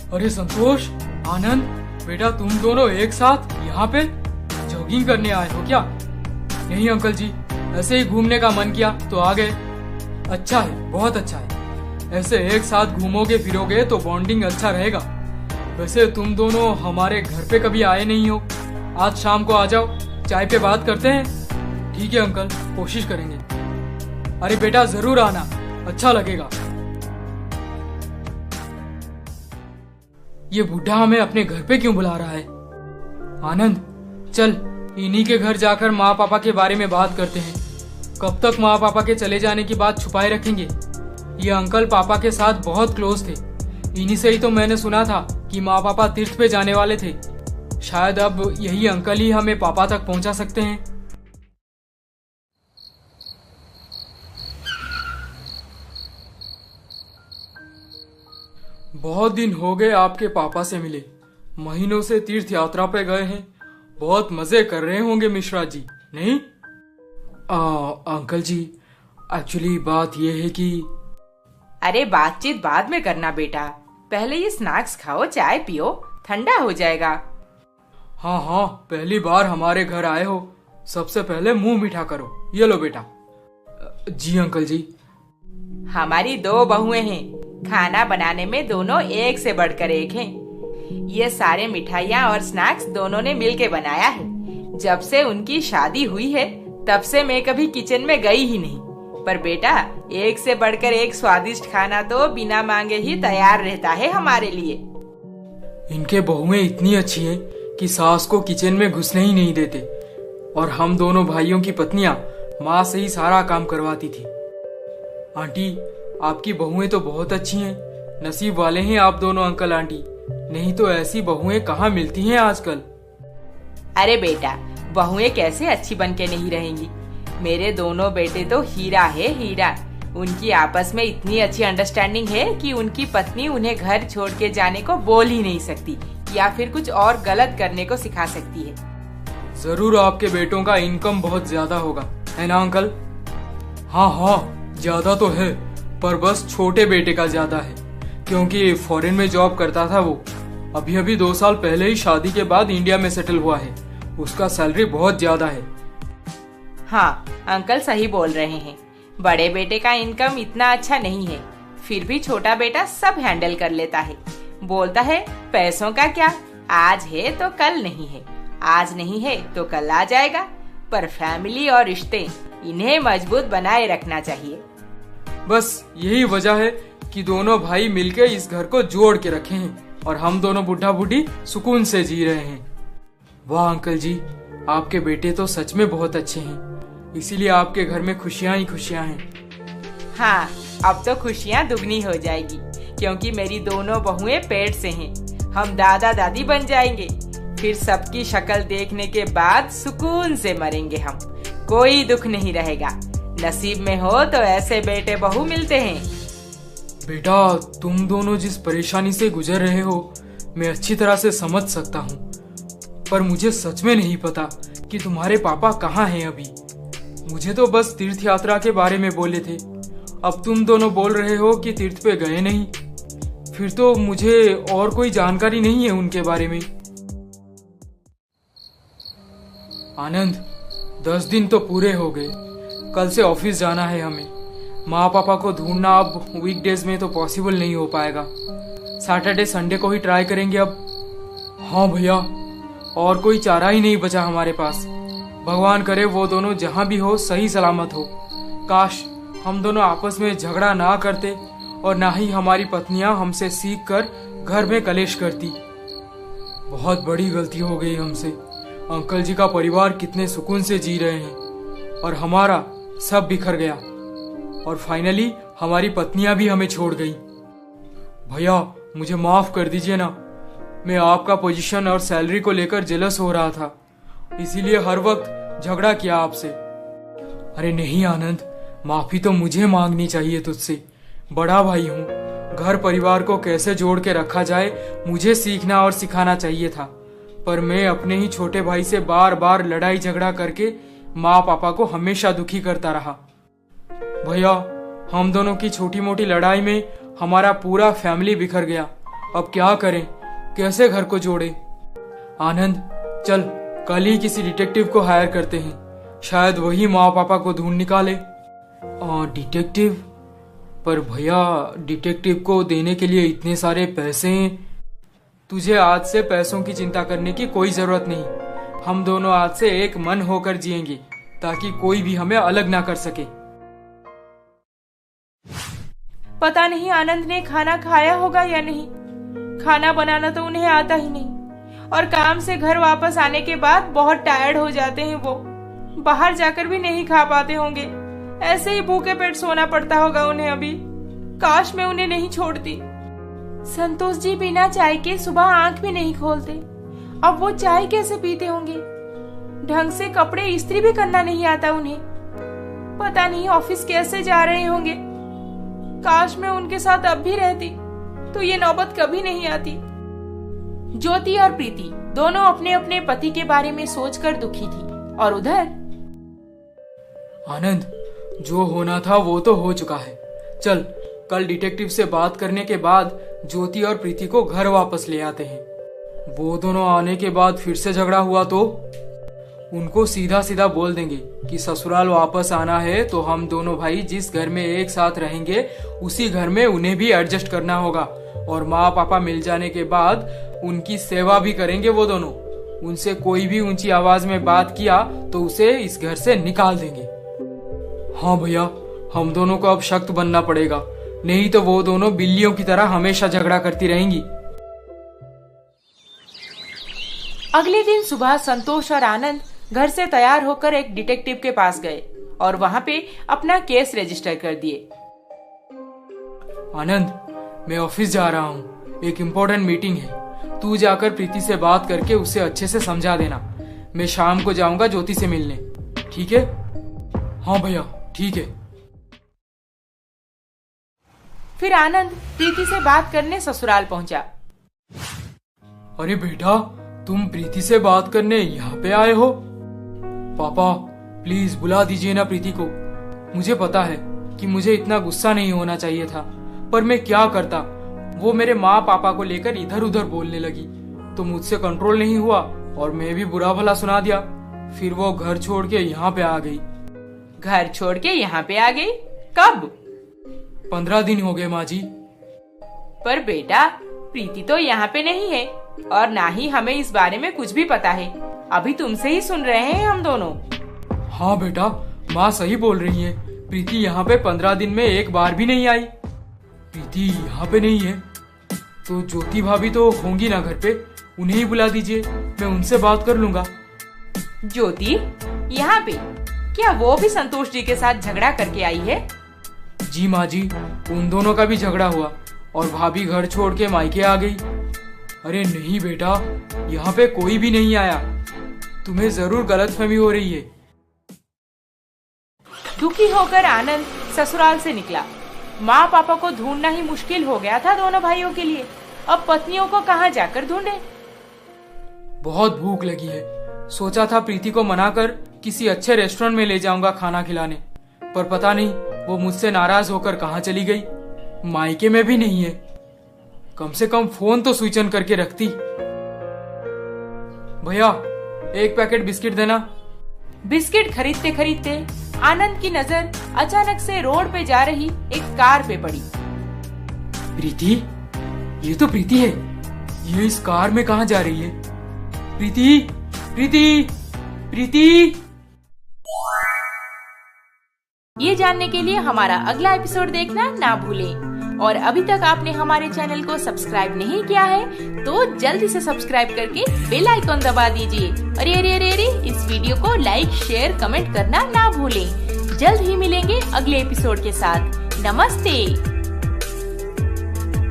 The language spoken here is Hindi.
अरे संतोष, आनंद, बेटा तुम दोनों एक साथ यहाँ पे जॉगिंग करने आए हो क्या? नहीं अंकल जी, ऐसे ही घूमने का मन किया तो आ गए। अच्छा है, बहुत अच्छा है। ऐसे एक साथ घूमोगे फिरोगे तो बॉन्डिंग अच्छा रहेगा। वैसे तुम दोनों हमारे घर पे कभी आए नहीं हो, आज शाम को आ जाओ, चाय पे बात करते हैं। ठीक है अंकल, कोशिश करेंगे। अरे बेटा जरूर आना, अच्छा लगेगा। ये बुढ़ा हमें अपने घर पे क्यों बुला रहा है? आनंद, चल इन्हीं के घर जाकर माँ पापा के बारे में बात करते हैं। कब तक माँ पापा के चले जाने की बात छुपाए रखेंगे? ये अंकल पापा के साथ बहुत क्लोज थे। इन्हीं से ही तो मैंने सुना था कि माँ पापा तीर्थ पे जाने वाले थे। शायद अब यही अंकल ही हमें पापा तक पहुंचा सकते हैं। बहुत दिन हो गए आपके पापा से मिले। महीनों से तीर्थ यात्रा पे गए हैं। बहुत मजे कर रहे होंगे मिश्रा जी, नहीं? अंकल जी, एक्चुअली बात यह है कि अरे बातचीत बाद में करना बेटा, पहले ये स्नैक्स खाओ, चाय पियो, ठंडा हो जाएगा। हाँ हाँ, पहली बार हमारे घर आए हो, सबसे पहले मुंह मीठा करो। ये लो बेटा। जी अंकल जी। हमारी 2 बहुएं हैं, खाना बनाने में दोनों एक से बढ़कर एक हैं। ये सारे मिठाइयाँ और स्नैक्स दोनों ने मिलके बनाया है। जब से उनकी शादी हुई है तब से मैं कभी किचन में गई ही नहीं। पर बेटा, एक से बढ़कर एक स्वादिष्ट खाना तो बिना मांगे ही तैयार रहता है हमारे लिए। इनके बहुएं इतनी अच्छी हैं कि सास को किचन में घुसने ही नहीं देते, और हम दोनों भाइयों की पत्नियां माँ से ही सारा काम करवाती थी। आंटी, आपकी बहुएं तो बहुत अच्छी हैं। नसीब वाले हैं आप दोनों अंकल आंटी, नहीं तो ऐसी बहुएं कहाँ मिलती हैं आजकल। अरे बेटा, बहुएं कैसे अच्छी बन के नहीं रहेंगी? मेरे दोनों बेटे तो हीरा है, हीरा। उनकी आपस में इतनी अच्छी अंडरस्टैंडिंग है कि उनकी पत्नी उन्हें घर छोड़ के जाने को बोल ही नहीं सकती या फिर कुछ और गलत करने को सिखा सकती है। जरूर आपके बेटों का इनकम बहुत ज्यादा होगा, है ना अंकल? हाँ हाँ, ज्यादा तो है, पर बस छोटे बेटे का ज्यादा है, क्योंकि फॉरेन में जॉब करता था वो। अभी अभी 2 साल पहले ही शादी के बाद इंडिया में सेटल हुआ है। उसका सैलरी बहुत ज्यादा है। हाँ, अंकल सही बोल रहे हैं। बड़े बेटे का इनकम इतना अच्छा नहीं है, फिर भी छोटा बेटा सब हैंडल कर लेता है। बोलता है पैसों का क्या, आज है तो कल नहीं है, आज नहीं है तो कल आ जाएगा। पर फैमिली और रिश्ते, इन्हें मजबूत बनाए रखना चाहिए। बस यही वजह है कि दोनों भाई मिलकर इस घर को जोड़ के रखे हैं, और हम दोनों बुढ़ा बुढ़ी सुकून से जी रहे हैं। वाह अंकल जी, आपके बेटे तो सच में बहुत अच्छे हैं, इसीलिए आपके घर में खुशियां ही खुशियां हैं। हाँ, अब तो खुशियाँ दुगनी हो जाएगी, क्योंकि मेरी दोनों बहुएं पेट से हैं। हम दादा दादी बन जाएंगे, फिर सबकी शक्ल देखने के बाद सुकून से मरेंगे हम। कोई दुख नहीं रहेगा। नसीब में हो तो ऐसे बेटे बहू मिलते हैं। बेटा, तुम दोनों जिस परेशानी से गुजर रहे हो मैं अच्छी तरह से समझ सकता हूँ, पर मुझे सच में नहीं पता कि तुम्हारे पापा कहाँ हैं अभी। मुझे तो बस तीर्थ यात्रा के बारे में बोले थे, अब तुम दोनों बोल रहे हो कि तीर्थ पे गए नहीं। फिर तो मुझे और कोई जानकारी नहीं है उनके बारे में। आनंद, 10 दिन तो पूरे हो गए, कल से ऑफिस जाना है हमें। माँ पापा को ढूंढना अब वीकडेज में तो पॉसिबल नहीं हो पाएगा, सैटरडे संडे को ही ट्राई करेंगे अब। हाँ भैया, और कोई चारा ही नहीं बचा हमारे पास। भगवान करे वो दोनों जहाँ भी हो सही सलामत हो। काश हम दोनों आपस में झगड़ा ना करते, और ना ही हमारी पत्नियां हमसे सीख कर घर में कलेश करती। बहुत बड़ी गलती हो गई हमसे। अंकल जी का परिवार कितने सुकून से जी रहे हैं, और हमारा सब बिखर गया, और फाइनली हमारी पत्नियां भी हमें छोड़ गई। भैया मुझे माफ कर दीजिए ना, मैं आपका पोजीशन और सैलरी को लेकर जेलस हो रहा था, इसीलिए हर वक्त झगड़ा किया आपसे। अरे नहीं आनंद, माफी तो मुझे मांगनी चाहिए तुझसे, बड़ा भाई हूँ। घर परिवार को कैसे जोड़ के रखा जाए मुझे सीखना और सिखाना चाहिए था, पर मैं अपने ही छोटे भाई से बार बार लड़ाई झगड़ा करके माँ पापा को हमेशा दुखी करता रहा। भैया, हम दोनों की छोटी मोटी लड़ाई में हमारा पूरा फैमिली बिखर गया। अब क्या करें, कैसे घर को जोड़े। आनंद, चल कल ही किसी डिटेक्टिव को हायर करते हैं, शायद वही माँ पापा को ढूंढ निकाले। डिटेक्टिव? पर भैया, डिटेक्टिव को देने के लिए इतने सारे पैसे हैं। तुझे आज से पैसों की चिंता करने की कोई जरूरत नहीं। हम दोनों आज से एक मन होकर जिएंगे ताकि कोई भी हमें अलग ना कर सके। पता नहीं आनंद ने खाना खाया होगा या नहीं। खाना बनाना तो उन्हें आता ही नहीं, और काम से घर वापस आने के बाद बहुत टायर्ड हो जाते हैं वो। बाहर जाकर भी नहीं खा पाते होंगे, ऐसे ही भूखे पेट सोना पड़ता होगा उन्हें अभी। काश मैं उन्हें नहीं छोड़ती। संतोष जी बिना चाय के सुबह आंख भी नहीं खोलते। अब वो चाय कैसे पीते होंगे? ढंग से कपड़े इस्त्री भी करना नहीं आता उन्हें। पता नहीं ऑफिस कैसे जा रहे होंगे। काश मैं उनके साथ अब भी रहती तो ये नौबत कभी नहीं आती। ज्योति और प्रीति दोनों अपने अपने पति के बारे में सोचकर दुखी थी, और उधर आनंद, जो होना था वो तो हो चुका है। चल कल डिटेक्टिव से बात करने के बाद ज्योति और प्रीति को घर वापस ले आते हैं। वो दोनों आने के बाद फिर से झगड़ा हुआ तो उनको सीधा सीधा बोल देंगे कि ससुराल वापस आना है तो हम दोनों भाई जिस घर में एक साथ रहेंगे उसी घर में उन्हें भी एडजस्ट करना होगा, और माँ पापा मिल जाने के बाद उनकी सेवा भी करेंगे वो दोनों। उनसे कोई भी ऊंची आवाज में बात किया तो उसे इस घर से निकाल देंगे। हाँ भैया, हम दोनों को अब सख्त बनना पड़ेगा, नहीं तो वो दोनों बिल्लियों की तरह हमेशा झगड़ा करती रहेंगी। अगले दिन सुबह संतोष और आनंद घर से तैयार होकर एक डिटेक्टिव के पास गए और वहाँ पे अपना केस रजिस्टर कर दिए। आनंद, मैं ऑफिस जा रहा हूँ, एक इम्पोर्टेंट मीटिंग है। तू जाकर प्रीति से बात करके उसे अच्छे से समझा देना। मैं शाम को जाऊंगा ज्योति से मिलने, ठीक है? हाँ भैया, ठीक है। फिर आनंद प्रीति से बात करने ससुराल पहुंचा। अरे बेटा, तुम प्रीति से बात करने यहाँ पे आए हो? पापा प्लीज बुला दीजिए ना प्रीति को। मुझे पता है कि मुझे इतना गुस्सा नहीं होना चाहिए था, पर मैं क्या करता। वो मेरे माँ पापा को लेकर इधर उधर बोलने लगी तो मुझसे कंट्रोल नहीं हुआ और मैं भी बुरा भला सुना दिया। फिर वो घर छोड़ के यहाँ पे आ गई। घर छोड़ के यहाँ पे आ गई? कब? 15 दिन हो गए माँ जी। पर बेटा, प्रीति तो यहाँ पे नहीं है और ना ही हमें इस बारे में कुछ भी पता है। अभी तुमसे ही सुन रहे हैं हम दोनों। हाँ बेटा, माँ सही बोल रही है। प्रीति यहाँ पे 15 दिन में एक बार भी नहीं आई। प्रीति यहाँ पे नहीं है तो ज्योति भाभी तो होंगी ना घर पे, उन्हें ही बुला दीजिए, मैं उनसे बात कर लूंगा। ज्योति यहाँ पे? क्या वो भी संतोष जी के साथ झगड़ा करके आई है? जी माँ जी, उन दोनों का भी झगड़ा हुआ और भाभी घर छोड़ के मायके आ गई। अरे नहीं बेटा, यहाँ पे कोई भी नहीं आया, तुम्हें जरूर गलतफहमी हो रही है। दुखी होकर आनंद ससुराल से निकला। माँ पापा को ढूंढना ही मुश्किल हो गया था दोनों भाइयों के लिए। अब पत्नियों को कहाँ जाकर ढूंढे? बहुत भूख लगी है। सोचा था प्रीति को मनाकर किसी अच्छे रेस्टोरेंट में ले जाऊंगा खाना खिलाने, पर पता नहीं वो मुझसे नाराज होकर कहाँ चली गई। मायके में भी नहीं है। कम से कम फोन तो स्विच ऑन करके रखती। भैया, एक पैकेट बिस्किट देना। बिस्किट खरीदते खरीदते आनंद की नजर अचानक से रोड पे जा रही एक कार पे पड़ी। प्रीति, ये तो प्रीति है। ये इस कार में कहाँ जा रही है? प्रीति, प्रीति, प्रीति। ये जानने के लिए हमारा अगला एपिसोड देखना ना भूलें। और अभी तक आपने हमारे चैनल को सब्सक्राइब नहीं किया है तो जल्दी से सब्सक्राइब करके बेल आइकॉन दबा दीजिए। अरे अरे अरे अरे, इस वीडियो को लाइक, शेयर, कमेंट करना ना भूलें। जल्द ही मिलेंगे अगले एपिसोड के साथ। नमस्ते।